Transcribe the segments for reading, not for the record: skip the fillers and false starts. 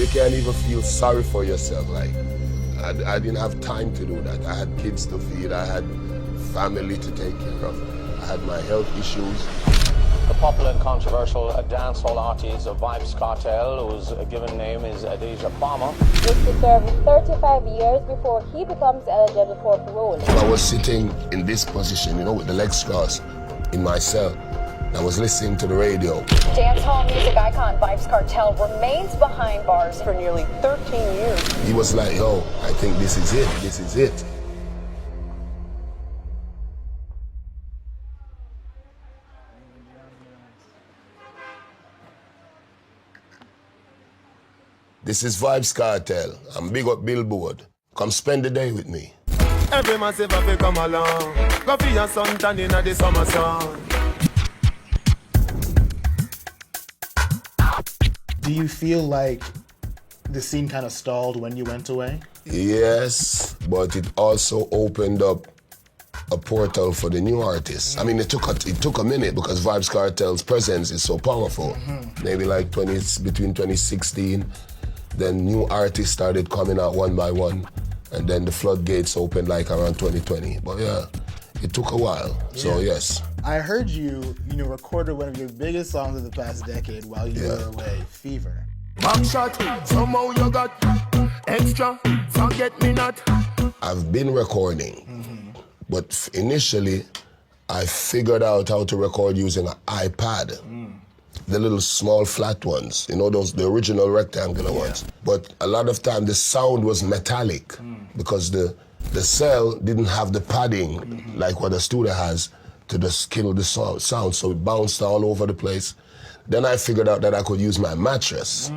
You can't even feel sorry for yourself. Like, I didn't have time to do that. I had kids to feed, I had family to take care of, I had my health issues. The popular and controversial dancehall artist of Vybz Kartel, whose given name is Deja Palmer, is to serve 35 years before he becomes eligible for parole. I was sitting in this position, you know, with the legs crossed in my cell. I was listening to the radio. Dancehall music icon Vybz Kartel remains behind bars for nearly 13 years. He was like, yo, I think this is it, this is it. This is Vybz Kartel. I'm big up Billboard. Come spend the day with me. Every massive have come along. Go for your sun tan in the summer sun. Do you feel like the scene kind of stalled when you went away? Yes, but it also opened up a portal for the new artists. I mean, it took a minute because Vybz Kartel's presence is so powerful. Maybe like between 2016, then new artists started coming out one by one, and then the floodgates opened like around 2020. But yeah, it took a while, so yes. I heard you recorded one of your biggest songs of the past decade while you were away, Fever. Back shot, somehow you got extra, forget me not. I've been recording, but initially I figured out how to record using an iPad. The little small flat ones, you know, the original rectangular ones. But a lot of time the sound was metallic because the cell didn't have the padding like what the studio has to just kill the sound, so it bounced all over the place. Then I figured out that I could use my mattress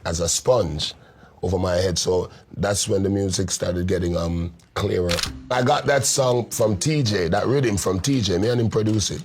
as a sponge over my head, so that's when the music started getting clearer. I got that song from TJ, that rhythm from TJ, me and him produced it.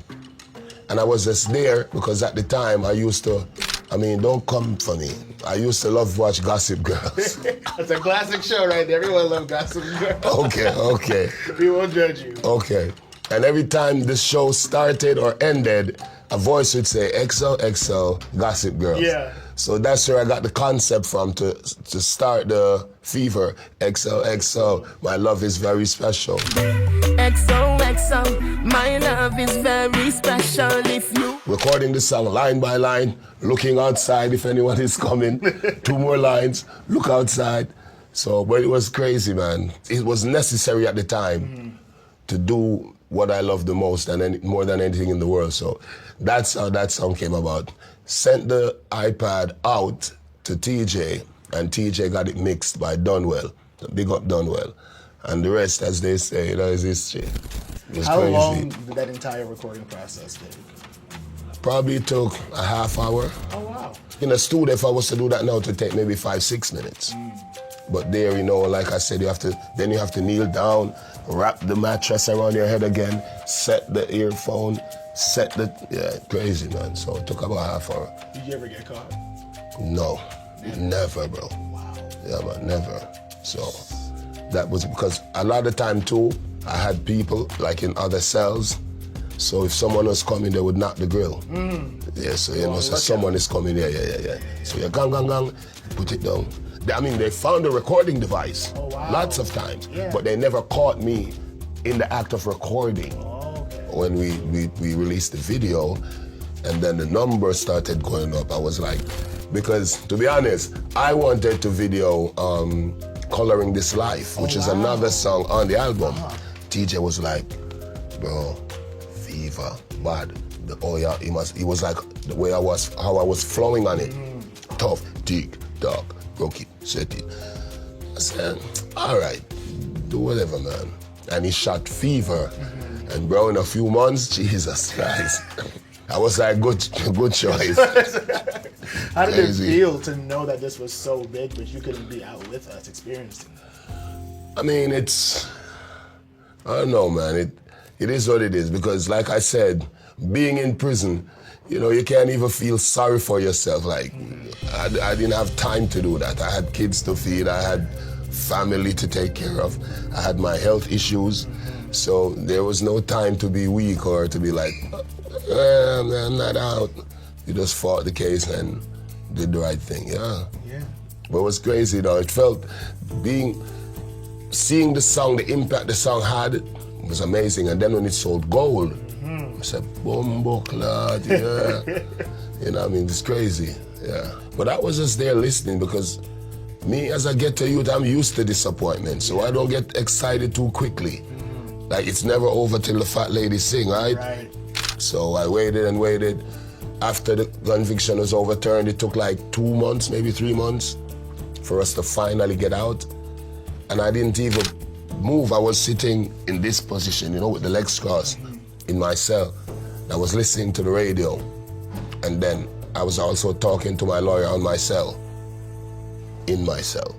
And I was just there because at the time I used to, don't come for me. I used to love watch Gossip Girls. It's a classic show right there. Everyone loves Gossip Girls. Okay. We won't judge you. Okay. And every time the show started or ended, a voice would say, XOXO, Gossip Girls. Yeah. So that's where I got the concept from to start the Fever. XOXO, my love is very special. XOXO, my love is very special if you... Recording the song line by line, looking outside if anyone is coming. 2 more lines, look outside. So, but it was crazy, man. It was necessary at the time to do what I love the most and more than anything in the world. So that's how that song came about. Sent the iPad out to TJ, and TJ got it mixed by Dunwell. Big up Dunwell. And the rest, as they say, is history. How long did that entire recording process take? Probably took a half hour. Oh, wow. In a studio, if I was to do that now, it would take maybe 5-6 minutes. But there, like I said, you have to kneel down, wrap the mattress around your head again, set the earphone, crazy, man. So it took about half hour. Did you ever get caught? No, never, bro. Wow. Yeah, man, never. So that was because a lot of time too, I had people like in other cells. So if someone was coming, they would knock the grill. Yeah, so so someone is coming, yeah. So you gang, put it down. They found a recording device lots of times, but they never caught me in the act of recording. When we released the video, and then the numbers started going up, I was like, because to be honest, I wanted to video Coloring This Life, which is another song on the album. TJ was like, bro, Fever, bad. He was like the way how I was flowing on it. Tough, tick, dark, rock it, set it. I said, all right, do whatever, man. And he shot Fever. And bro, in a few months, Jesus Christ. I was like, good choice. How did it feel to know that this was so big, but you couldn't be out with us experiencing it? I don't know, man. It is what it is, because like I said, being in prison, you can't even feel sorry for yourself. Like, I didn't have time to do that. I had kids to feed, I had family to take care of, I had my health issues, so there was no time to be weak or to be like, I'm not out. You just fought the case and did the right thing, yeah. But it was crazy though. It felt seeing the song, the impact the song had was amazing. And then when it sold gold, I said, Bumbo Clad, yeah. You know what I mean? It's crazy, yeah. But I was just there listening because me, as I get to youth, I'm used to disappointment, so I don't get excited too quickly. Like, it's never over till the fat lady sing, right? So I waited and waited. After the conviction was overturned, it took like 2 months, maybe 3 months, for us to finally get out. And I didn't even move. I was sitting in this position, you know, with the legs crossed in my cell. I was listening to the radio. And then I was also talking to my lawyer on my cell. In my cell.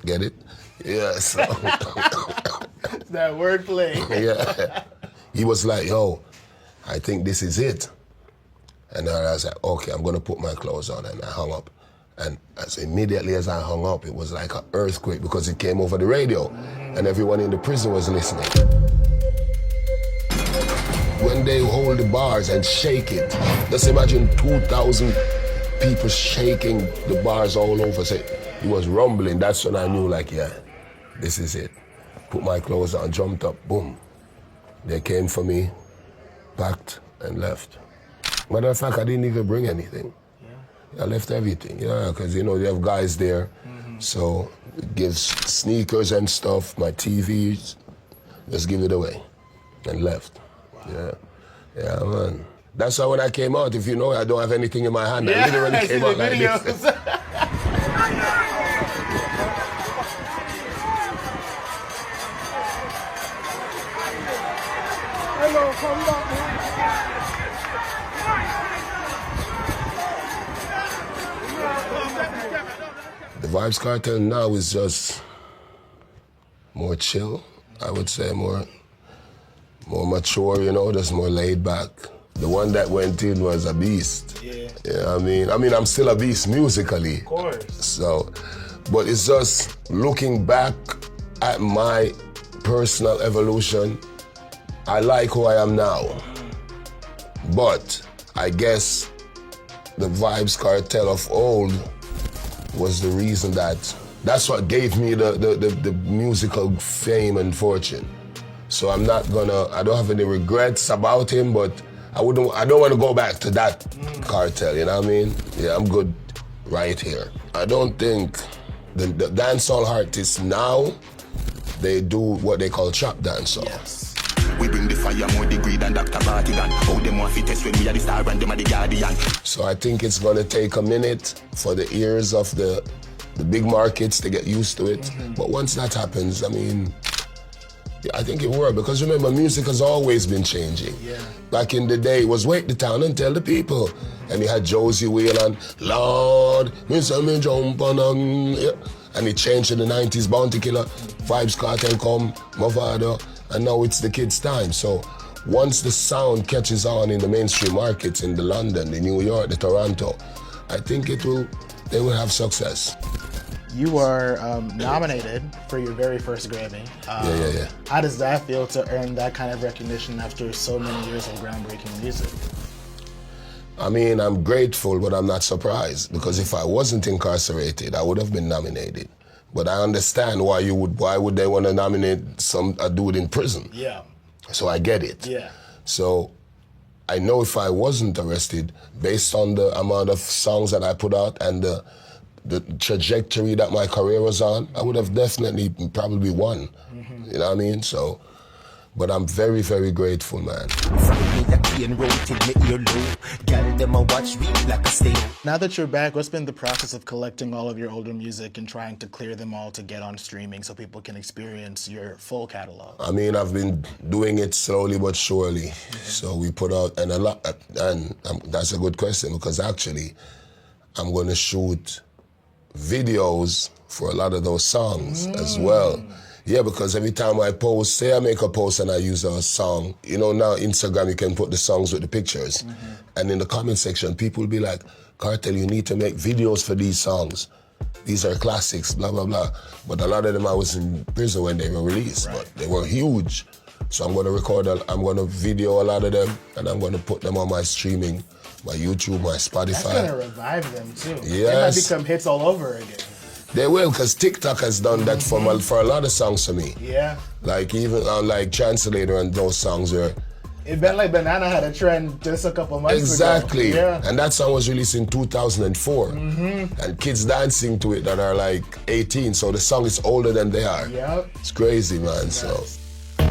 Get it? Yeah, so. That wordplay. Yeah. He was like, yo, I think this is it. And I was like, okay, I'm gonna put my clothes on, and I hung up. And immediately as I hung up, it was like an earthquake because it came over the radio and everyone in the prison was listening. When they hold the bars and shake it, just imagine 2,000 people shaking the bars all over. So it was rumbling. That's when I knew, like, yeah, this is it. Put my clothes on, jumped up, boom. They came for me, packed, and left. Matter of fact, I didn't even bring anything. I left everything, yeah, because, you know, they have guys there. So it gives sneakers and stuff, my TVs, just give it away, and left. Wow. Yeah, man. That's why when I came out, if you know, I don't have anything in my hand. I literally came out like this. Hello, come back. The Vybz Kartel now is just more chill, I would say, more mature, you know, just more laid back. The one that went in was a beast. Yeah. Yeah, I mean, I'm still a beast musically. Of course. So, but it's just looking back at my personal evolution, I like who I am now. But I guess the Vybz Kartel of old was the reason that's what gave me the musical fame and fortune. So I don't have any regrets about him, but I don't want to go back to that cartel, you know what I mean? Yeah, I'm good right here. I don't think the dancehall artists now, they do what they call trap dancehall. Yes. We bring the fire more degree than Dr. Bartigan. How them want to test when we are the star and them are the guardian. So I think it's gonna take a minute for the ears of the big markets to get used to it. But once that happens, I mean, I think it will, because remember, music has always been changing. Yeah. Back in the day, it was wake the town and tell the people. And you had Josie Whelan, Lord, me say me jump on, yeah. And it changed in the 90s, Bounty Killer, Vybz Kartel come, Mavado, and now it's the kids' time. So once the sound catches on in the mainstream markets, in the London, the New York, the Toronto, I think they will have success. You were nominated for your very first Grammy. Yeah. How does that feel to earn that kind of recognition after so many years of groundbreaking music? I mean, I'm grateful, but I'm not surprised, because if I wasn't incarcerated, I would have been nominated. But I understand why would they want to nominate a dude in prison? Yeah. So I get it. Yeah. So I know if I wasn't arrested, based on the amount of songs that I put out and the trajectory that my career was on, I would have definitely probably won. You know what I mean? So, but I'm very, very grateful, man. Now that you're back, what's been the process of collecting all of your older music and trying to clear them all to get on streaming so people can experience your full catalog? I mean, I've been doing it slowly but surely. So we put out, and that's a good question, because actually, I'm going to shoot videos for a lot of those songs as well. Yeah, because every time I post, say I make a post and I use a song, you know, now Instagram, you can put the songs with the pictures. And in the comment section, people will be like, Kartel, you need to make videos for these songs. These are classics, blah, blah, blah. But a lot of them I was in prison when they were released, but they were huge. So I'm going to video a lot of them, and I'm going to put them on my streaming my YouTube, my Spotify. That's gonna revive them too. Yes. They might become hits all over again. They will, because TikTok has done that for a lot of songs for me. Yeah. Like even like Translator and those songs where. It been like Banana had a trend just a couple months Exactly. ago. Yeah. And that song was released in 2004. And kids dancing to it that are like 18, so the song is older than they are. Yep. It's crazy, man. So.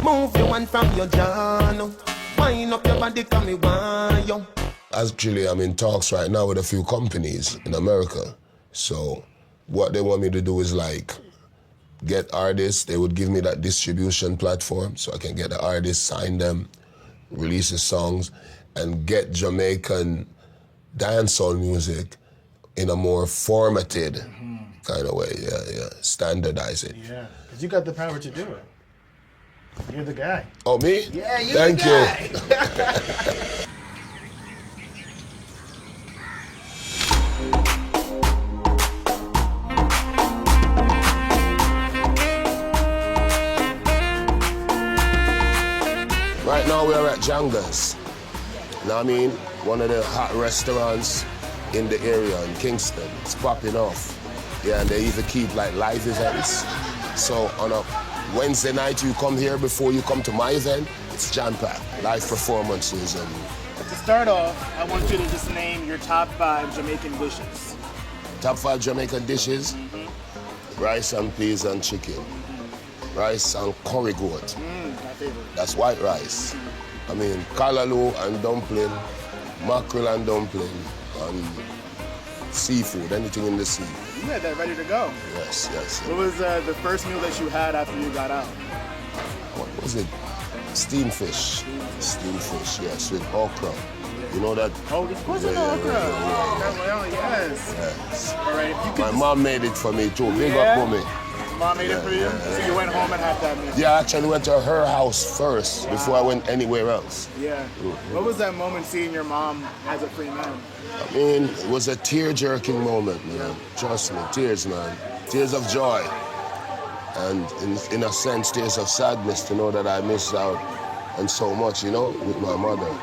Move your one from your journal. Wind up your body, come me want you. Actually, I'm in talks right now with a few companies in America. So what they want me to do is like get artists. They would give me that distribution platform so I can get the artists, sign them, release the songs, and get Jamaican dancehall music in a more formatted kind of way. Yeah. Standardize it. Yeah. Because you got the power to do it. You're the guy. Oh, me? Yeah, you're Thank the guy. you. Right now we are at Janga's. You know what I mean? One of the hot restaurants in the area in Kingston. It's popping off. Yeah, and they even keep like live events. So on a Wednesday night you come here before you come to my event, it's jam-packed. Live performances and... To start off, I want you to just name your top 5 Jamaican dishes. Top 5 Jamaican dishes? Rice and peas and chicken. Rice and curry goat. My favorite. That's white rice. I mean, callaloo and dumpling, mackerel and dumpling, and seafood, anything in the sea. You had that ready to go. Yes. What was the first meal that you had after you got out? What was it? Steamed fish. Steamed fish, yes, with okra. You know that? Oh, of course, Yeah, okra. yeah. Well, yes. Yes. All right, if you could My mom made it for me too. Big Yeah? up, mommy. Mom made it for you? So you went home and had that meal? Yeah, I actually went to her house first before I went anywhere else. Yeah. What was that moment seeing your mom as a free man? I mean, it was a tear-jerking moment, man. Trust me, tears, man. Tears of joy. And in a sense, tears of sadness to know that I missed out on so much, you know, with my mother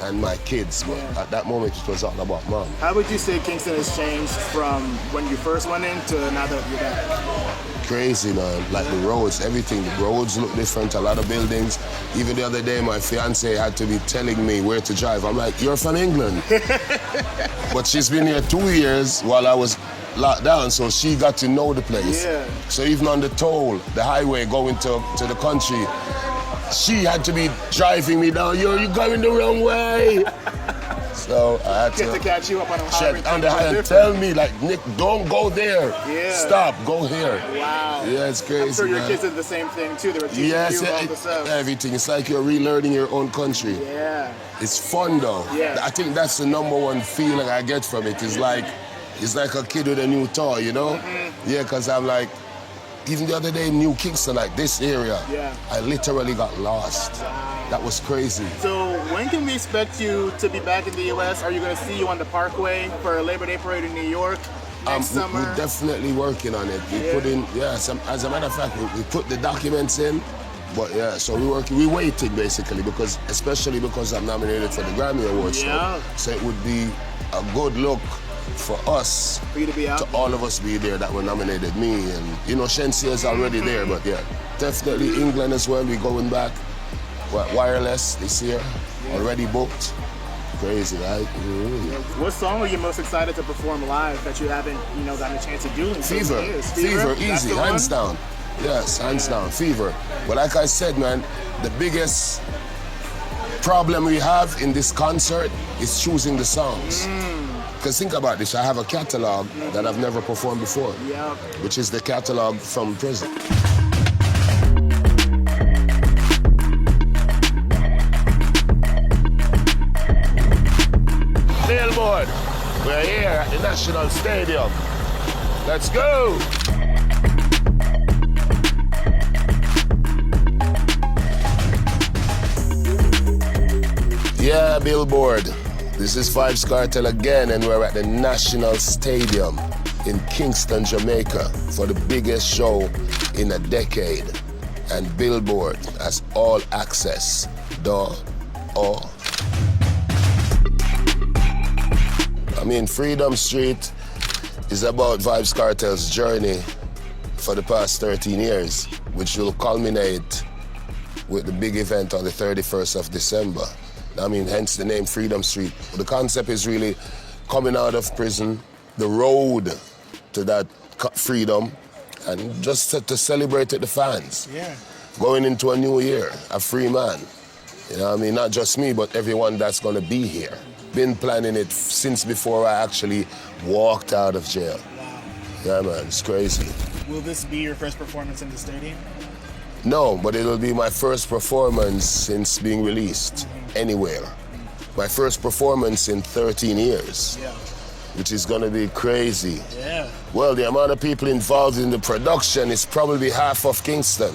and my kids. But at that moment, it was all about mom. How would you say Kingston has changed from when you first went in to now that you're back? Crazy, man. Like the roads, everything. The roads look different, a lot of buildings. Even the other day, my fiance had to be telling me where to drive. I'm like, you're from England. But she's been here 2 years while I was locked down, so she got to know the place. Yeah. So even on the toll, the highway going to the country, she had to be driving me down. You're going the wrong way. So I had Get to catch you up on a highway. check on the highway and tell me, like, Nick, don't go there. Yeah. Stop, go here. Wow. Yeah, it's crazy. I'm sure your man. kids did the same thing too. They were teaching Yes, you all the stuff. everything. It's like you're relearning your own country. Yeah. It's fun though. Yeah. I think that's the #1 feeling I get from it. It's like a kid with a new toy, you know? Yeah, because I'm like, even the other day in New Kingston, like this area, I literally got lost. That was crazy. So when can we expect you to be back in the U.S.? Are you going to see you on the Parkway for a Labor Day parade in New York next summer? We're definitely working on it. We put in, as a matter of fact, we put the documents in. But yeah, so we're waiting basically especially because I'm nominated for the Grammy Awards. Yeah. So it would be a good look for us, for you to be out, to all of us be there that were nominated. Me and, you know, Shensia is already there, but yeah, definitely England as well. We're going back. Wireless this year, already booked. Crazy, right? What song are you most excited to perform live that you haven't, gotten a chance to do in Fever. years? Fever, easy, hands down. Yes, hands down, Fever. But like I said, man, the biggest problem we have in this concert is choosing the songs. Because think about this, I have a catalog that I've never performed before, which is the catalog from prison. Billboard, we're here at the National Stadium. Let's go! Yeah, Billboard. This is Vybz Kartel again, and we're at the National Stadium in Kingston, Jamaica, for the biggest show in a decade. And Billboard has all access. mean, Freedom Street is about Vibes Kartel's journey for the past 13 years, which will culminate with the big event on the 31st of December. I mean, hence the name Freedom Street. The concept is really coming out of prison, the road to that freedom, and just to celebrate with the fans. Yeah. Going into a new year, a free man. You know what I mean? Not just me, but everyone that's gonna be here. Been planning it since before I actually walked out of jail. Wow. Yeah, man, it's crazy. Will this be your first performance in the stadium? No, but it'll be my first performance since being released anywhere. My first performance in 13 years, Yeah. which is gonna be crazy. Yeah. Well, the amount of people involved in the production is probably half of Kingston.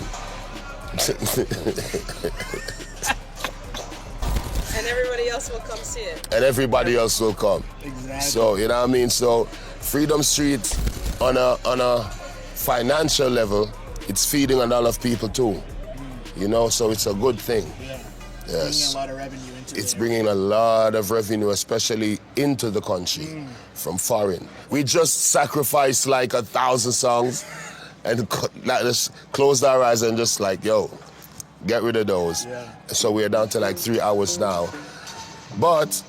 And everybody else will come see it. And everybody else will come. Exactly. So, you know what I mean? So, Freedom Street, on a financial level, it's feeding a lot of people too. You know, so it's a good thing. Yeah. Yes. Bringing a lot of revenue into It's it. bringing a lot of revenue, especially into the country from foreign. We just sacrificed like 1,000 songs and just closed our eyes and just like, yo, get rid of those. Yeah. So we're down to like 3 hours now. But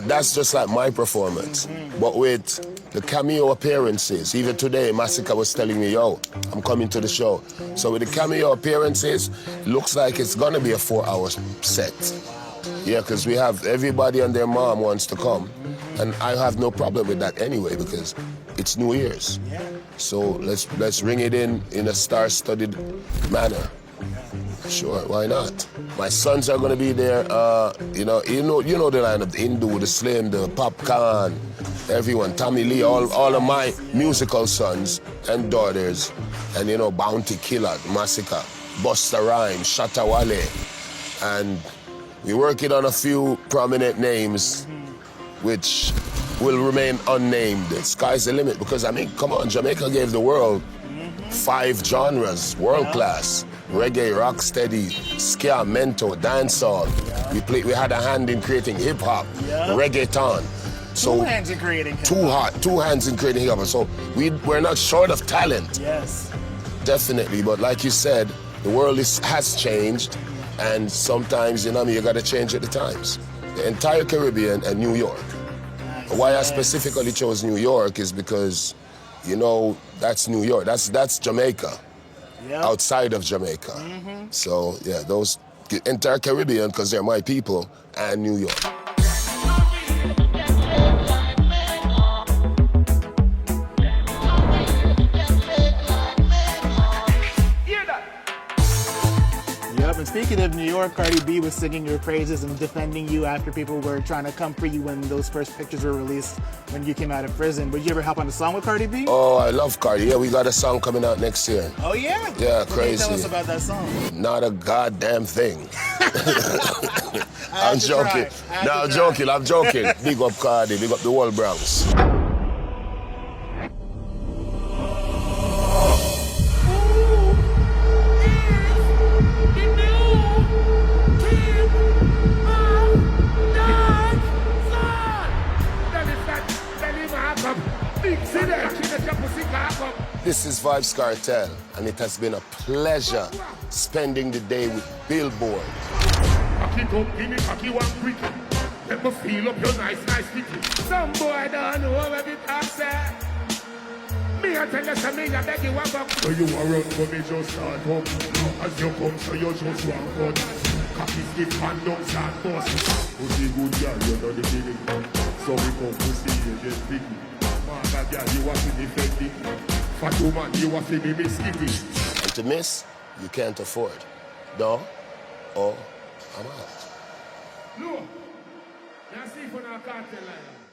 that's just like my performance. But with the cameo appearances, even today, Massacre was telling me, yo, I'm coming to the show. So with the cameo appearances, it looks like it's gonna be a 4-hour set. Yeah, because we have everybody and their mom wants to come. And I have no problem with that anyway, because it's New Year's. Yeah. So let's ring it in a star-studded manner. Sure, why not? My sons are gonna be there. You know the lineup: the Hindu, the Slim, the Popcorn, everyone. Tommy Lee, all of my musical sons and daughters, and you know Bounty Killer, Massacre, Busta Rhymes, Shatta Wale, and we're working on a few prominent names, which will remain unnamed. The sky's the limit, because I mean, come on, Jamaica gave the world 5 genres, world class. Reggae, rocksteady, ska, mento, dancehall. We had a hand in creating hip hop, reggaeton. So 2 hands in creating hip-hop. two hands in creating hip hop. So we're not short of talent. Yes. Definitely, but like you said, the world has changed, and sometimes, you know, you gotta change at the times. The entire Caribbean and New York. Why I specifically chose New York is because, you know, that's New York. That's Jamaica. Yep. Outside of Jamaica. So yeah, those entire Caribbean, because they're my people, and New York. Yep, and speaking of New York, Cardi B was singing your praises and defending you after people were trying to come for you when those first pictures were released when you came out of prison. Would you ever help on a song with Cardi B? Oh, I love Cardi. Yeah, we got a song coming out next year. Oh, yeah? Yeah, What crazy. Can you tell us about that song? Not a goddamn thing. I'm joking. No, I'm joking. I'm joking. Big up Cardi. Big up the whole Bronx. This is Vibes Kartel, and it has been a pleasure spending the day with Billboard. Cock it up, give me cocky one quick. Let me feel up your nice sticky. Some boy don't know what it say. Me I tell you something, I beg you one buck. So you are run for me, just start up. As you come, so you just one cut. Cocky stiff and don't start bust. Pussy good girl, you know the feeling. So we come to see you get picky. Man, girl, you want to defend it. Fat woman, you want to be misgiving. And to miss, you can't afford. No, or I'm out. No, you see for our cartel line.